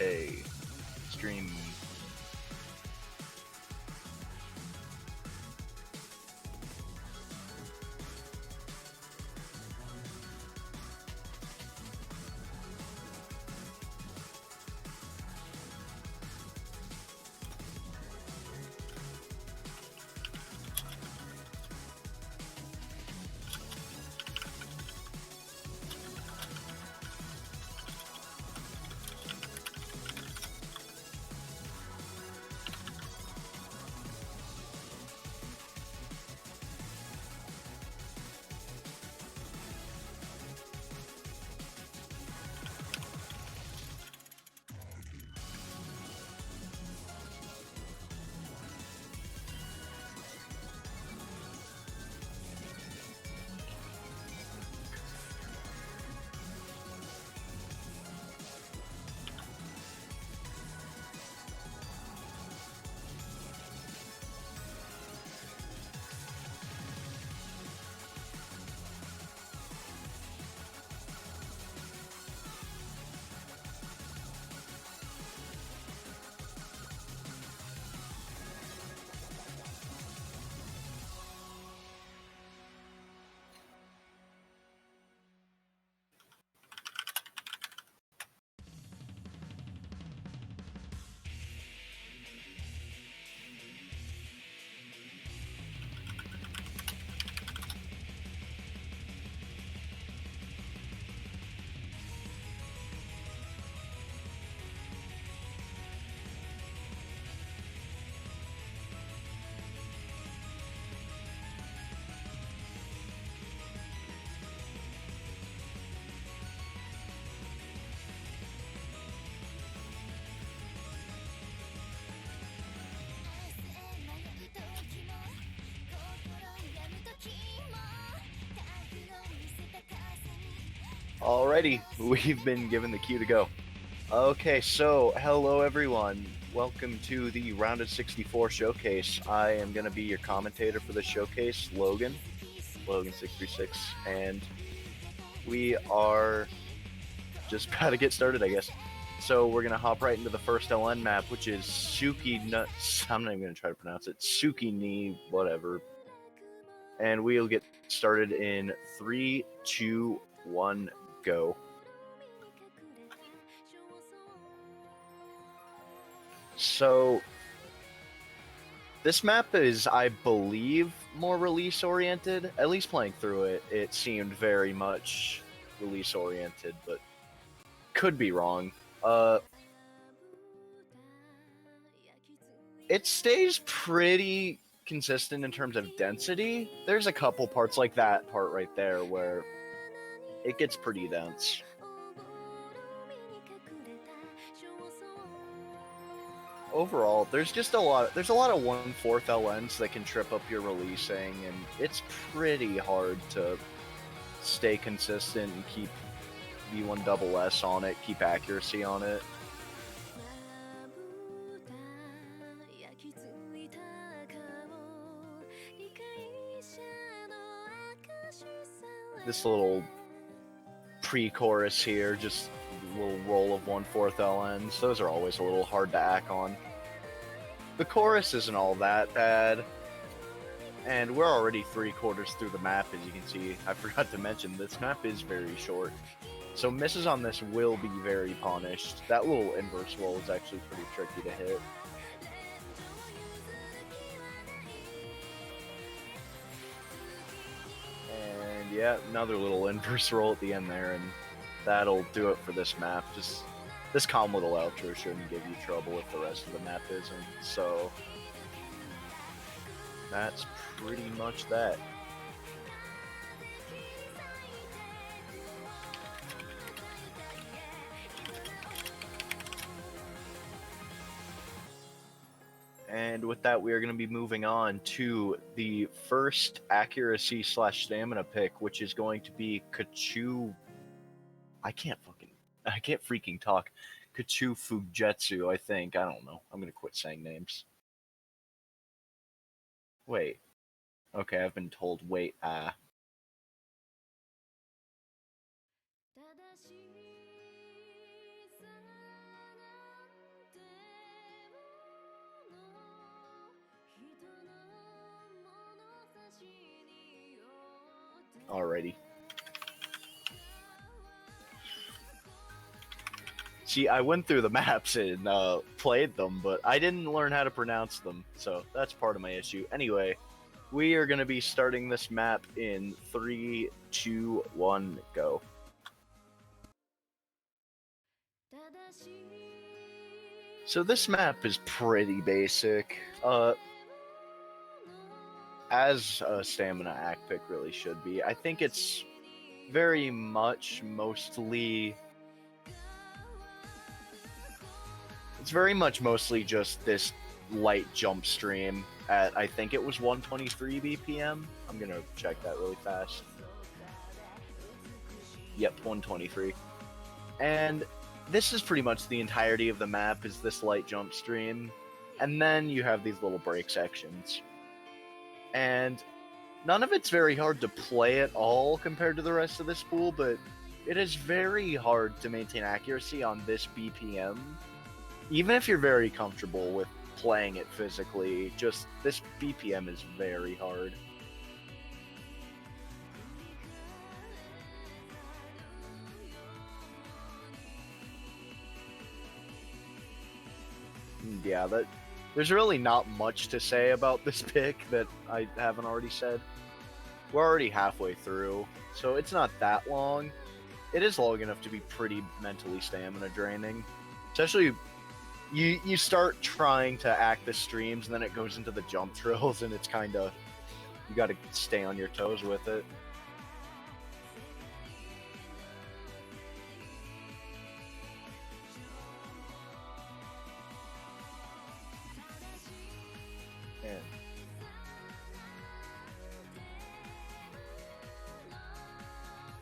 Okay. Stream. Alrighty, we've been given the cue to go. Okay, so hello everyone. Welcome to the Round of 64 showcase. I am going to be your commentator for the showcase, Logan636, and we are just about to get started, I guess. So we're going to hop right into the first LN map, which is I'm not even going to try to pronounce it. Zucchini, whatever. And we'll get started in 3, 2, 1, go. So this map is, I believe, more release-oriented. At least playing through it, it seemed very much release-oriented, but could be wrong. It stays pretty consistent in terms of density. There's a couple parts like that part right there where it gets pretty dense. Overall, there's a lot of 1/4 LNs that can trip up your releasing, and it's pretty hard to stay consistent and keep V1SS on it, keep accuracy on it. This little pre-chorus here, just a little roll of 1/4 LNs. Those are always a little hard to act on. The chorus isn't all that bad, and we're already 3/4 through the map, as you can see. I forgot to mention, this map is very short, so misses on this will be very punished. That little inverse roll is actually pretty tricky to hit. And yeah, another little inverse roll at the end there, and that'll do it for this map. Just this calm little outro shouldn't give you trouble if the rest of the map isn't. So that's pretty much that. And with that, we are going to be moving on to the first accuracy / stamina pick, which is going to be Kachu. I can't freaking talk. Kachu Fujetsu, I think. I don't know. I'm going to quit saying names. Wait. Okay, I've been told wait, Alrighty. See, I went through the maps and played them, but I didn't learn how to pronounce them, so that's part of my issue. Anyway, we are going to be starting this map in 3, 2, 1, go. So this map is pretty basic. As a stamina act pick really should be. I think it's very much mostly... It's very much mostly just this light jump stream at, I think it was 123 BPM. I'm gonna check that really fast. Yep, 123. And this is pretty much the entirety of the map, is this light jump stream. And then you have these little break sections. And none of it's very hard to play at all compared to the rest of this pool, but it is very hard to maintain accuracy on this BPM. Even if you're very comfortable with playing it physically, just this BPM is very hard. Yeah, there's really not much to say about this pick that I haven't already said. We're already halfway through, so it's not that long. It is long enough to be pretty mentally stamina draining. Especially, you start trying to act the streams, and then it goes into the jump drills, and it's kind of... You gotta stay on your toes with it.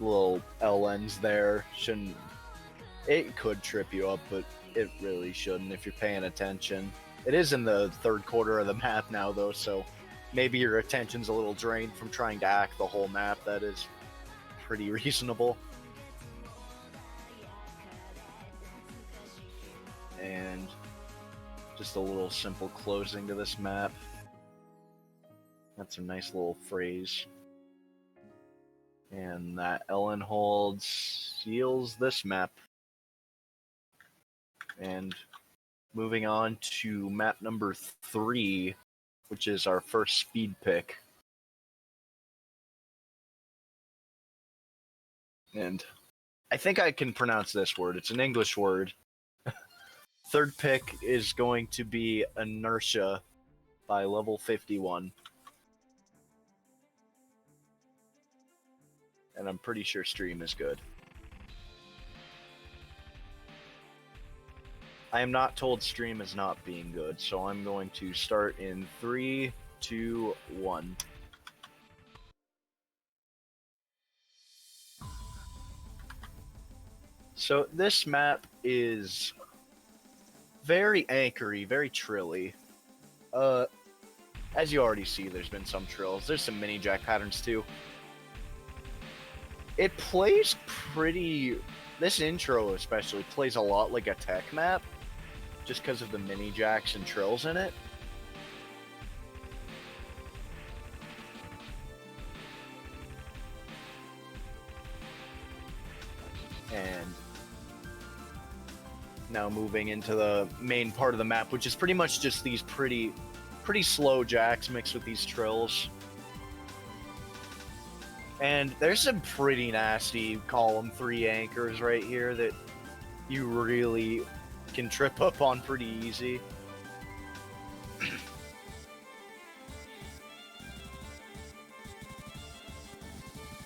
Little LNs there shouldn't... It could trip you up, but it really shouldn't if you're paying attention. It is in the third quarter of the map now, though, so maybe your attention's a little drained from trying to act the whole map. That is pretty reasonable. And just a little simple closing to this map. That's a nice little phrase. And that Ellen hold seals this map. And moving on to map number 3, which is our first speed pick. And I think I can pronounce this word. It's an English word. Third pick is going to be Inertia by level 51. And I'm pretty sure stream is good. I am not told stream is not being good, so I'm going to start in 3, 2, 1. So this map is very anchory, very trilly. As you already see, there's been some trills. There's some mini jack patterns too. It plays pretty... This intro especially plays a lot like a tech map, just because of the mini jacks and trills in it. And now moving into the main part of the map, which is pretty much just these pretty slow jacks mixed with these trills. And there's some pretty nasty column 3 anchors right here that you really can trip up on pretty easy.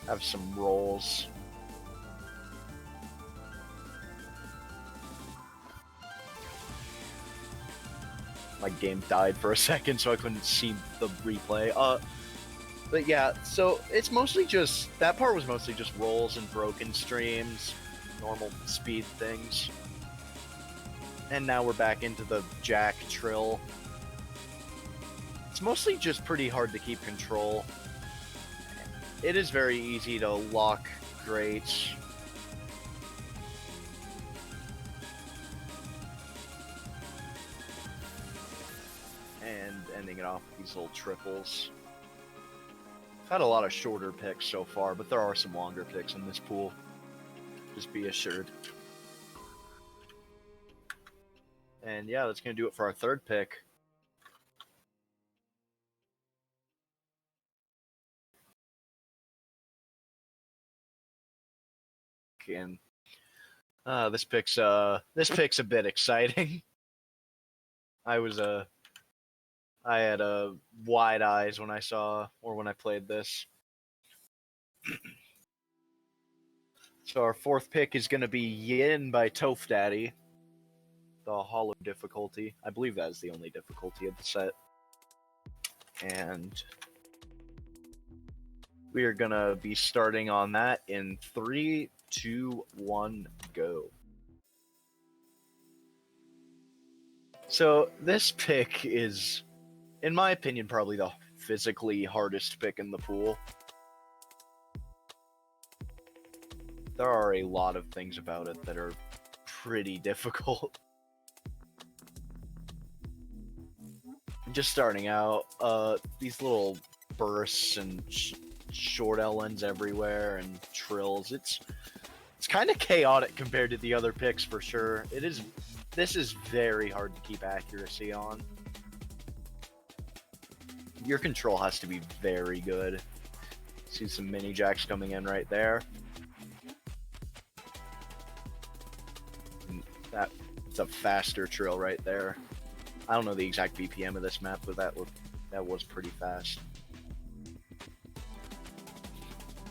Have some rolls. My game died for a second, so I couldn't see the replay. But yeah, so it's mostly just... That part was mostly just rolls and broken streams, normal speed things. And now we're back into the jack trill. It's mostly just pretty hard to keep control. It is very easy to lock grates. And ending it off with these little triples. Had a lot of shorter picks so far, but there are some longer picks in this pool. Just be assured. And yeah, that's going to do it for our third pick. And this pick's a bit exciting. I had wide eyes when I played this. So our fourth pick is going to be Yin by Toph Daddy. The hollow difficulty. I believe that is the only difficulty of the set. And we are going to be starting on that in 3, 2, 1, go. So this pick is, in my opinion, probably the physically hardest pick in the pool. There are a lot of things about it that are pretty difficult. Just starting out, these little bursts and short LNs everywhere and trills. It's kind of chaotic compared to the other picks for sure. This is very hard to keep accuracy on. Your control has to be very good. See some mini jacks coming in right there. That's a faster trill right there. I don't know the exact BPM of this map, but that was pretty fast.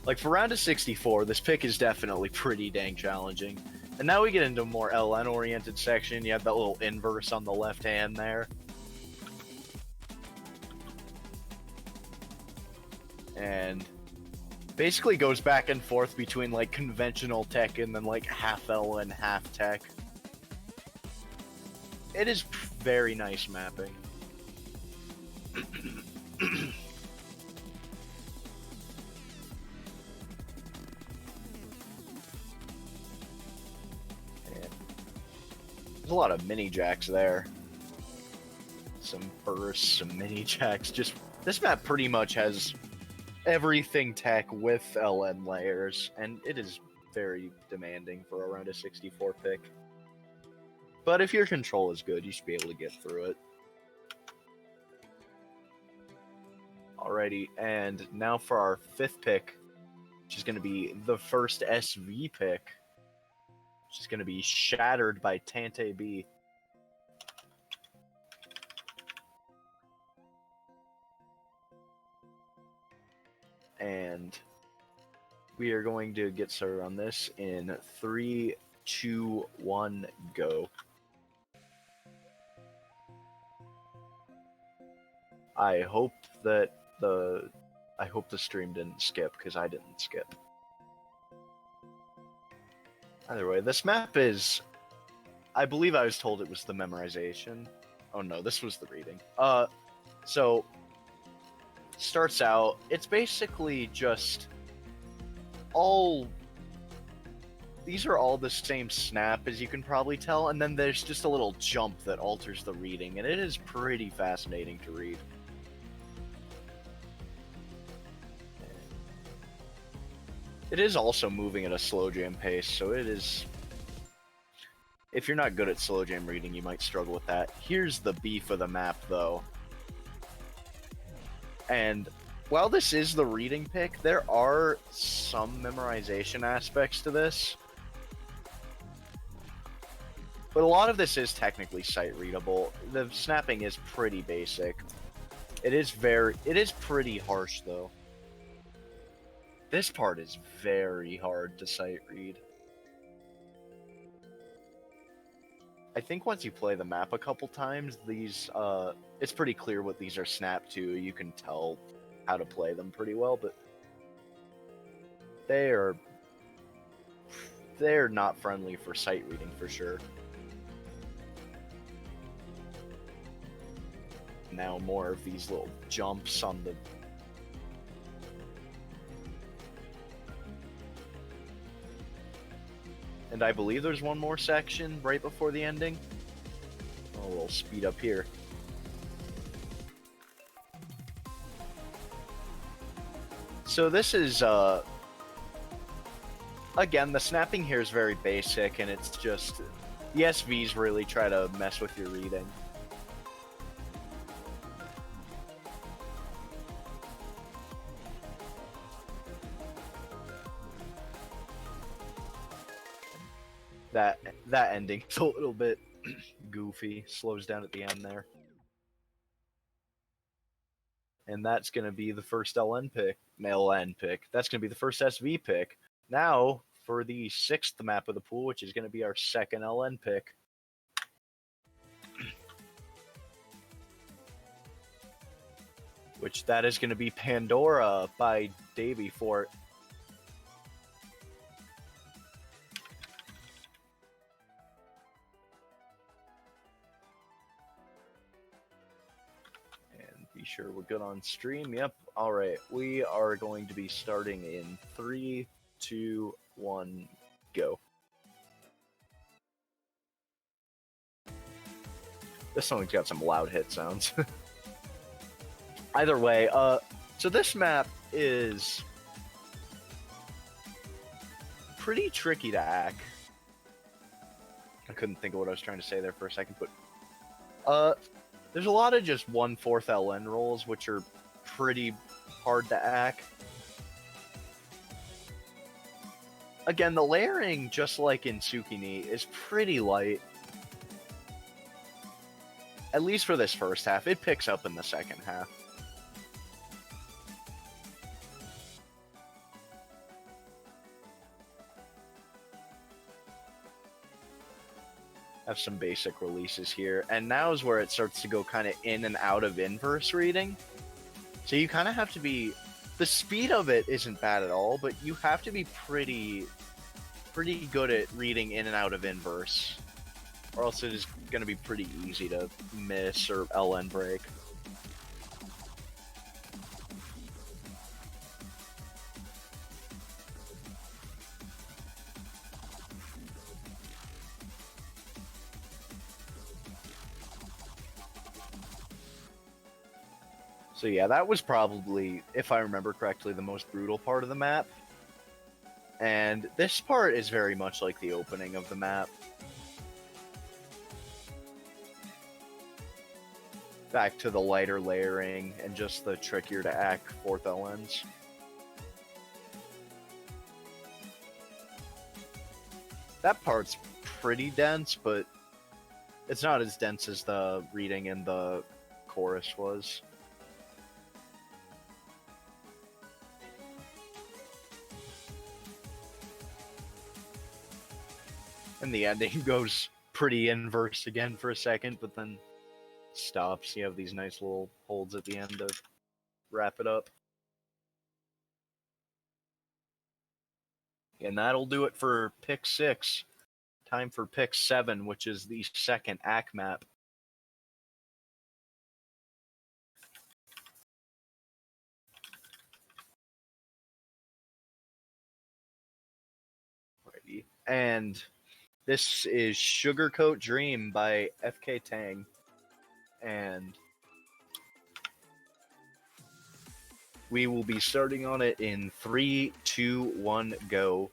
Like, for round of 64, this pick is definitely pretty dang challenging. And now we get into a more LN-oriented section. You have that little inverse on the left hand there. And basically goes back and forth between, like, conventional tech and then, like, half LN, half tech. It is very nice mapping. There's a lot of mini jacks there. Some bursts, some mini jacks. Just this map pretty much has everything tech with LN layers, and it is very demanding for around a 64 pick. But if your control is good, you should be able to get through it. Alrighty, and now for our fifth pick, which is going to be the first SV pick, which is going to be Shattered by Tante B. And we are going to get started on this in 3, 2, 1, go. I hope the stream didn't skip, because I didn't skip. Either way, this map is, I believe I was told it was the memorization. Oh no, this was the reading. So starts out, it's basically just these are all the same snap, as you can probably tell, and then there's just a little jump that alters the reading, and it is pretty fascinating to read. It is also moving at a slow jam pace, so it is... If you're not good at slow jam reading, you might struggle with that. Here's the beef of the map, though. And while this is the reading pick, there are some memorization aspects to this. But a lot of this is technically sight readable. The snapping is pretty basic. It is pretty harsh, though. This part is very hard to sight read. I think once you play the map a couple times, it's pretty clear what these are snapped to. You can tell how to play them pretty well, but they're not friendly for sight reading for sure. Now more of these little jumps on the... And I believe there's one more section right before the ending. Oh, we'll speed up here. So this is, again, the snapping here is very basic, and it's just, the SVs really try to mess with your reading. That ending's a little bit goofy, slows down at the end there. And that's going to be the first LN pick. That's going to be the first SV pick. Now, for the 6th map of the pool, which is going to be our second LN pick. Which that is going to be Pandora by Davey Fort. Be sure we're good on stream. Yep. All right. We are going to be starting in 3, 2, 1, go. This song's got some loud hit sounds. Either way, so this map is pretty tricky to hack. I couldn't think of what I was trying to say there for a second, but there's a lot of just 1/4 LN rolls, which are pretty hard to hack. Again, the layering, just like in Zucchini, is pretty light. At least for this first half. It picks up in the second half. Have some basic releases here, and now is where it starts to go kind of in and out of inverse reading. So you kind of have to be, the speed of it isn't bad at all, but you have to be pretty good at reading in and out of inverse, or else it is going to be pretty easy to miss or LN break. So yeah, that was probably, if I remember correctly, the most brutal part of the map. And this part is very much like the opening of the map. Back to the lighter layering and just the trickier to hack 4th LNs. That part's pretty dense, but it's not as dense as the reading in the chorus was. And the ending goes pretty inverse again for a second, but then stops. You have these nice little holds at the end to wrap it up. And that'll do it for pick 6. Time for pick 7, which is the second AC map. Alrighty. And this is Sugarcoat Dream by FK Tang. And we will be starting on it in 3, 2, 1, go.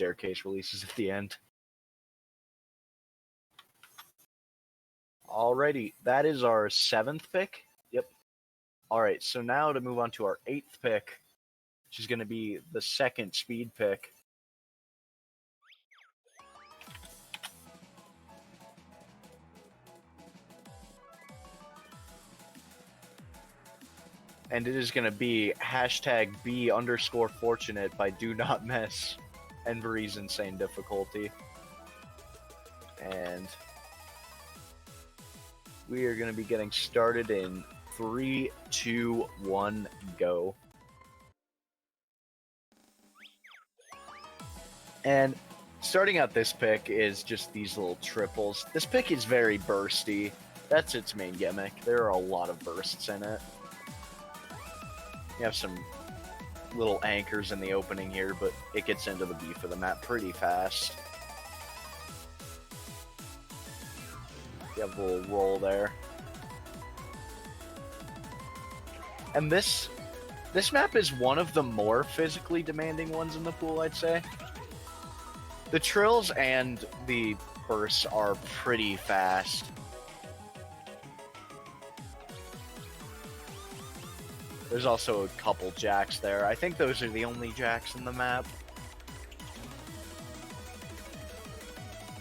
staircase releases at the end. Alrighty, that is our 7th pick. Yep. Alright, so now to move on to our 8th pick, which is going to be the 2nd speed pick. And it is going to be #B_fortunate by Do Not Mess and Breeze Insane Difficulty. And we are going to be getting started in 3, 2, 1, go. And starting out this pick is just these little triples. This pick is very bursty. That's its main gimmick. There are a lot of bursts in it. You have some little anchors in the opening here, but it gets into the beef of the map pretty fast. You have a little roll there. And this map is one of the more physically demanding ones in the pool, I'd say. The trills and the bursts are pretty fast. There's also a couple jacks there. I think those are the only jacks in the map.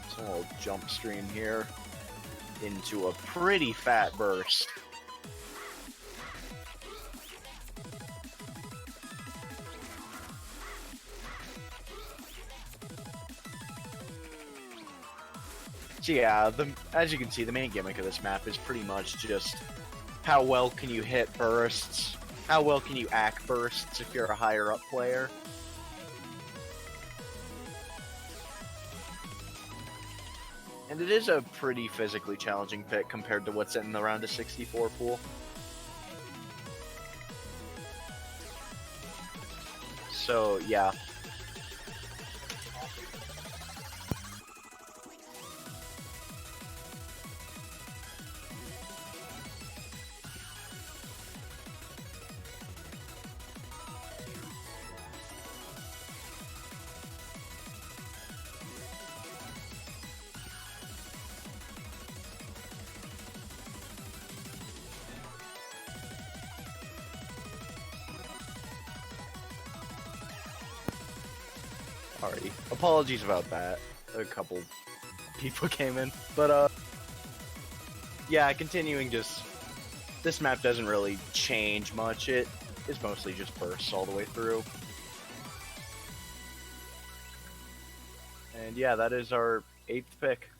So we'll jump stream here into a pretty fat burst. So yeah, as you can see, the main gimmick of this map is pretty much just how well can you hit bursts, how well can you act bursts if you're a higher up player. And it is a pretty physically challenging pick compared to what's in the round of 64 pool. So yeah. Alrighty. Apologies about that. A couple people came in. But, yeah, continuing just... This map doesn't really change much. It is mostly just bursts all the way through. And yeah, that is our 8th pick.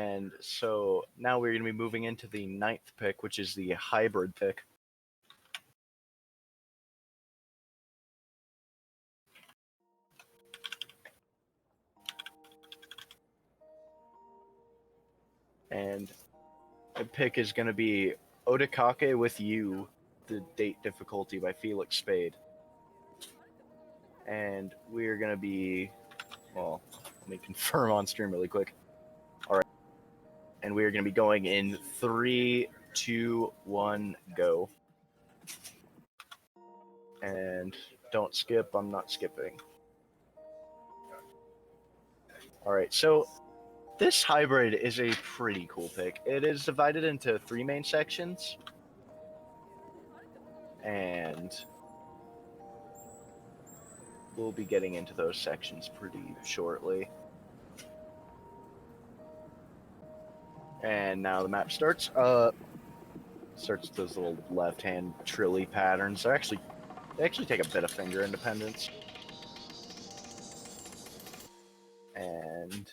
And so now we're going to be moving into the 9th pick, which is the hybrid pick. And the pick is going to be Odekake with You, the date difficulty by Felix Spade. And we're going to be, well, let me confirm on stream really quick. Alright. And we're going to be going in 3, 2, 1, go. And don't skip, I'm not skipping. Alright, so this hybrid is a pretty cool pick. It is divided into 3 main sections. And we'll be getting into those sections pretty shortly. And now the map starts. Starts with those little left-hand trilly patterns. They actually take a bit of finger independence. And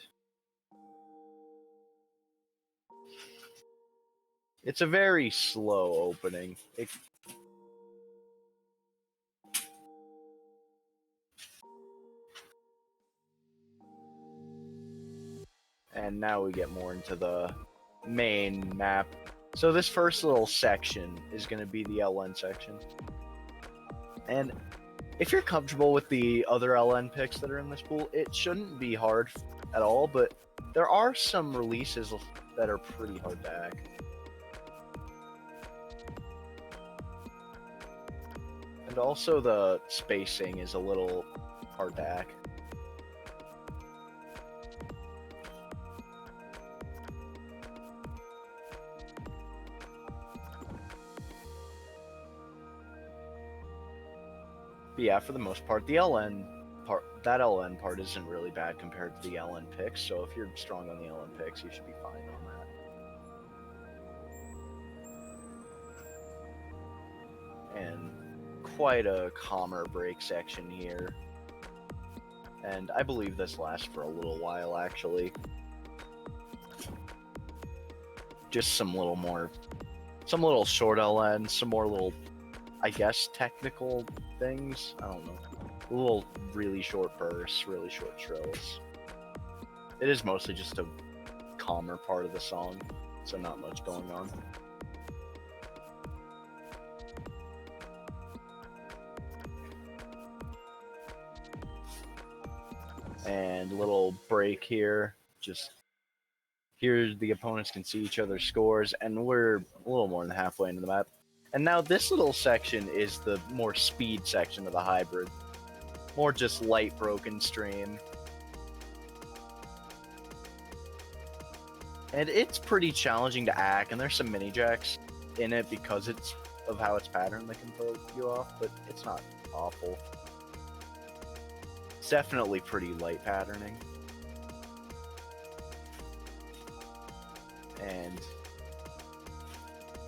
it's a very slow opening. And now we get more into the main map. So this first little section is going to be the LN section. And if you're comfortable with the other LN picks that are in this pool, it shouldn't be hard at all, but there are some releases that are pretty hard to hack. And And also the spacing is a little hard to hack. But yeah, for the most part, the LN part, that LN part isn't really bad compared to the LN picks, so if you're strong on the LN picks, you should be fine on that. And quite a calmer break section here. And I believe this lasts for a little while, actually. Just some little short LN, some more little, I guess, technical things. I don't know. A little really short bursts, really short trills. It is mostly just a calmer part of the song, so not much going on. And little break here. Just here the opponents can see each other's scores, and we're a little more than halfway into the map. And now this little section is the more speed section of the hybrid. More just light broken stream. And it's pretty challenging to hack, and there's some mini jacks in it because of how it's patterned that can throw you off, but it's not awful. It's definitely pretty light patterning. And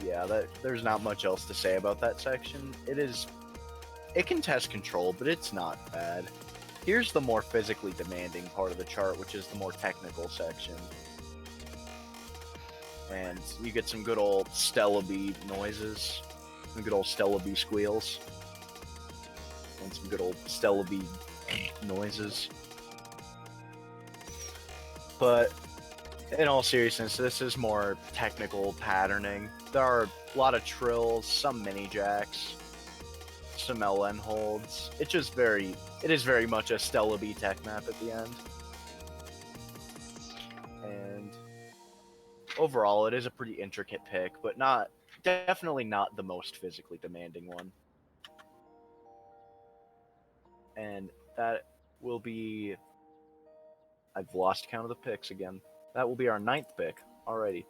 yeah, there's not much else to say about that section. It can test control, but it's not bad. Here's the more physically demanding part of the chart, which is the more technical section. And you get some good old Stella B noises, some good old Stella B squeals, and some good old Stella B noises. But in all seriousness, this is more technical patterning. There are a lot of trills, some mini jacks, some LN holds. It is very much a Stella B tech map at the end. And overall, it is a pretty intricate pick, but definitely not the most physically demanding one. And that will be, I've lost count of the picks again. That will be our 9th pick. Alrighty.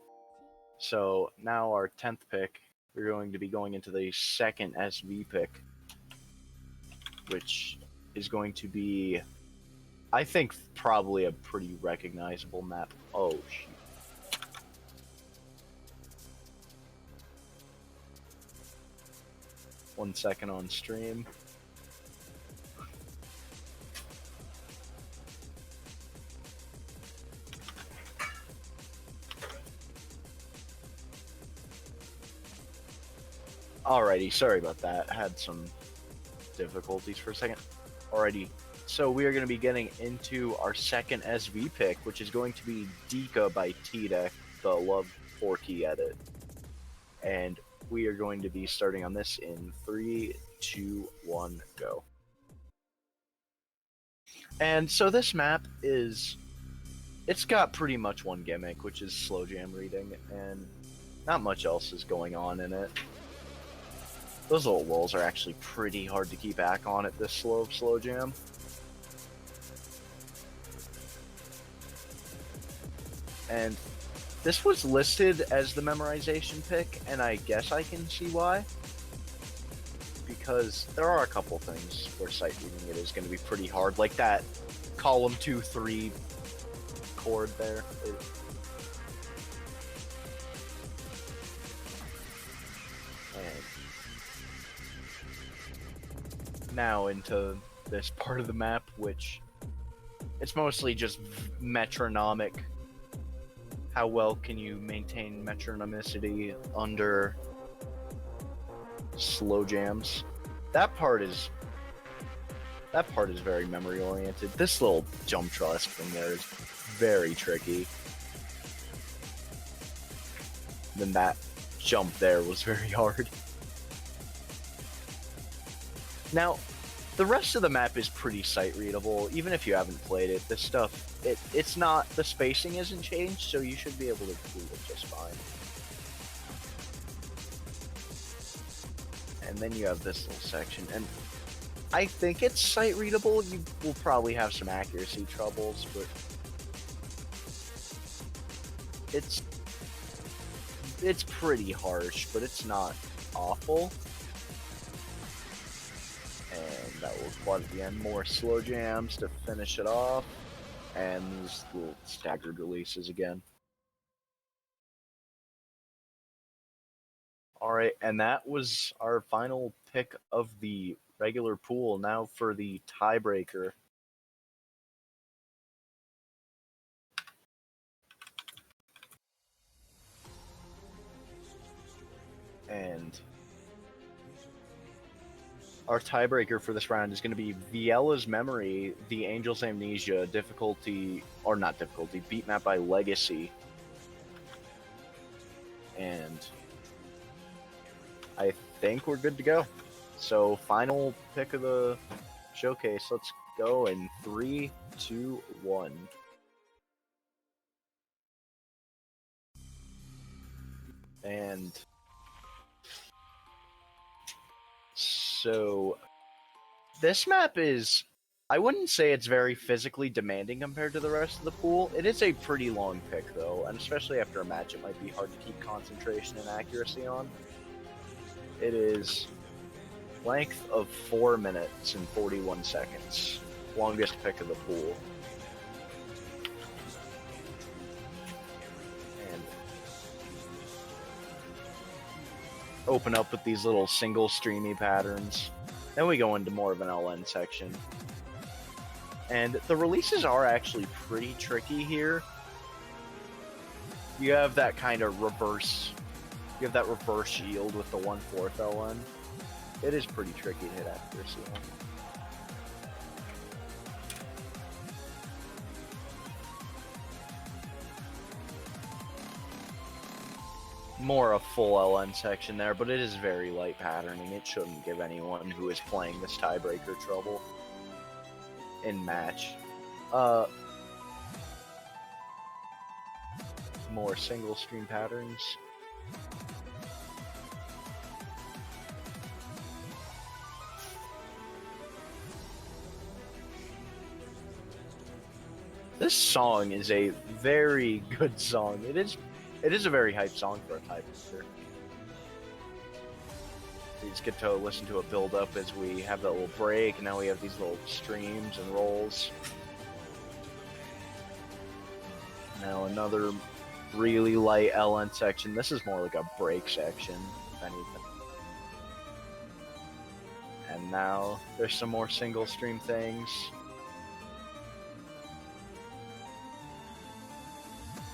So now our 10th pick, we're going to be going into the second SV pick, which is going to be, I think, probably a pretty recognizable map. Oh, shoot. One second on stream. Alrighty, sorry about that. Had some difficulties for a second. Alrighty, so we are going to be getting into our second SV pick, which is going to be Dica by T-Deck, the Love 4-key edit. And we are going to be starting on this in 3, 2, 1, go. And so this map it's got pretty much one gimmick, which is slow jam reading, and not much else is going on in it. Those little walls are actually pretty hard to keep back on at this slow jam. And this was listed as the memorization pick, and I guess I can see why. Because there are a couple things where sight reading it is going to be pretty hard, like that column 2, 3 chord there. Now into this part of the map, which it's mostly just metronomic. How well can you maintain metronomicity under slow jams? That part is very memory oriented. This little jump trust thing there is very tricky. Then that jump there was very hard. Now, the rest of the map is pretty sight readable, even if you haven't played it. This stuff, it's not, the spacing isn't changed, so you should be able to do it just fine. And then you have this little section, and I think it's sight readable. You will probably have some accuracy troubles, but it's pretty harsh, but it's not awful. And that will quad at the end. More slow jams to finish it off, and these little staggered releases again. Alright, and that was our final pick of the regular pool. Now for the tiebreaker. And our tiebreaker for this round is going to be Viela's Memory, The Angel's Amnesia, difficulty, or not difficulty, beat map by Legacy. And I think we're good to go. So final pick of the showcase. Let's go in 3, 2, 1. And so this map is, I wouldn't say it's very physically demanding compared to the rest of the pool. It is a pretty long pick though, and especially after a match it might be hard to keep concentration and accuracy on. It is length of 4 minutes and 41 seconds. Longest pick of the pool. And open up with these little single streamy patterns. Then we go into more of an LN section. And the releases are actually pretty tricky here. You have that kind of reverse, you have that reverse yield with the 1/4 LN. It is pretty tricky to hit accuracy on. More a full LN section there, but it is very light patterning. It shouldn't give anyone who is playing this tiebreaker trouble in match. More single stream patterns. This song is a very good song. It is a very hype song for a tiebreaker. You just get to listen to it build up as we have that little break, and now we have these little streams and rolls. Now another really light LN section. This is more like a break section, if anything. And now there's some more single stream things.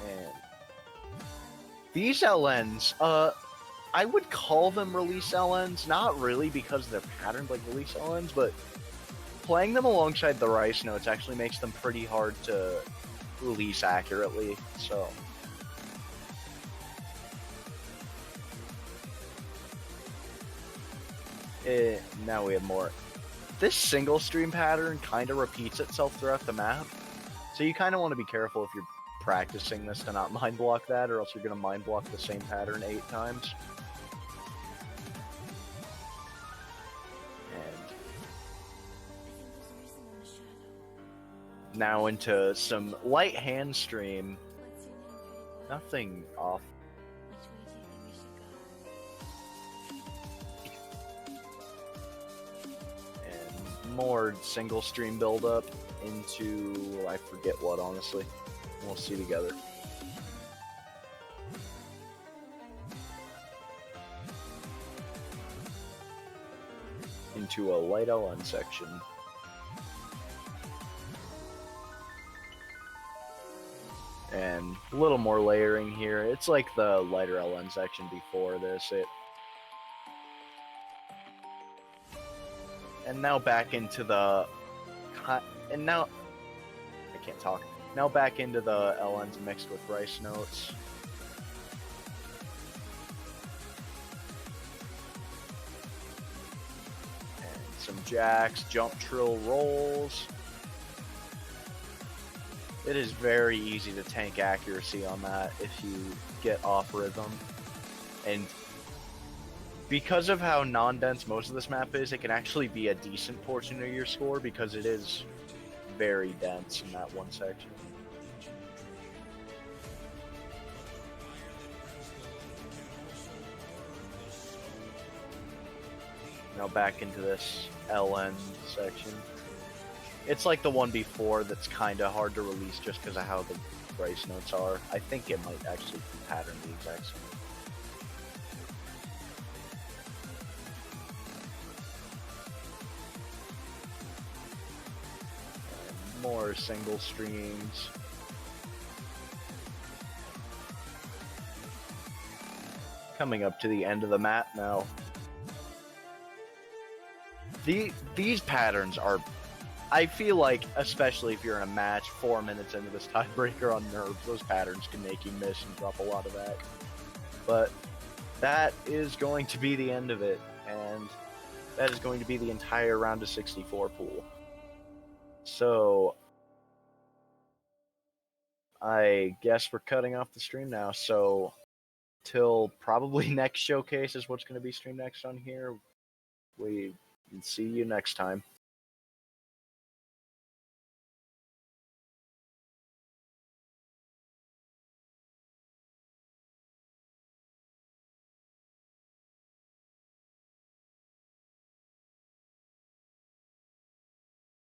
And these LNs, I would call them release LNs, not really because they're patterned like release LNs, but playing them alongside the rice notes actually makes them pretty hard to release accurately, so. Now we have more. This single stream pattern kind of repeats itself throughout the map, so you kind of want to be careful if you're practicing this to not mind block that, or else you're going to mind block the same pattern 8 times. And now into some light hand stream. Nothing off. More single stream build up into, I forget what, honestly. We'll see together. Into a light LN section. And a little more layering here. It's like the lighter LN section before this. And now back into the, and now, I can't talk. Now back into the LNs mixed with rice notes. And some jacks, jump trill rolls. It is very easy to tank accuracy on that if you get off rhythm. And because of how non-dense most of this map is, it can actually be a decent portion of your score because it is very dense in that one section. Now back into this LN section. It's like the one before that's kind of hard to release just because of how the brace notes are. I think it might actually pattern the exact same. And more single streams. Coming up to the end of the map now. These patterns are, I feel like, especially if you're in a match 4 minutes into this tiebreaker on nerves, those patterns can make you miss and drop a lot of that. But that is going to be the end of it, and that is going to be the entire round of 64 pool. So I guess we're cutting off the stream now, so till probably next showcase is what's going to be streamed next on here. We see you next time.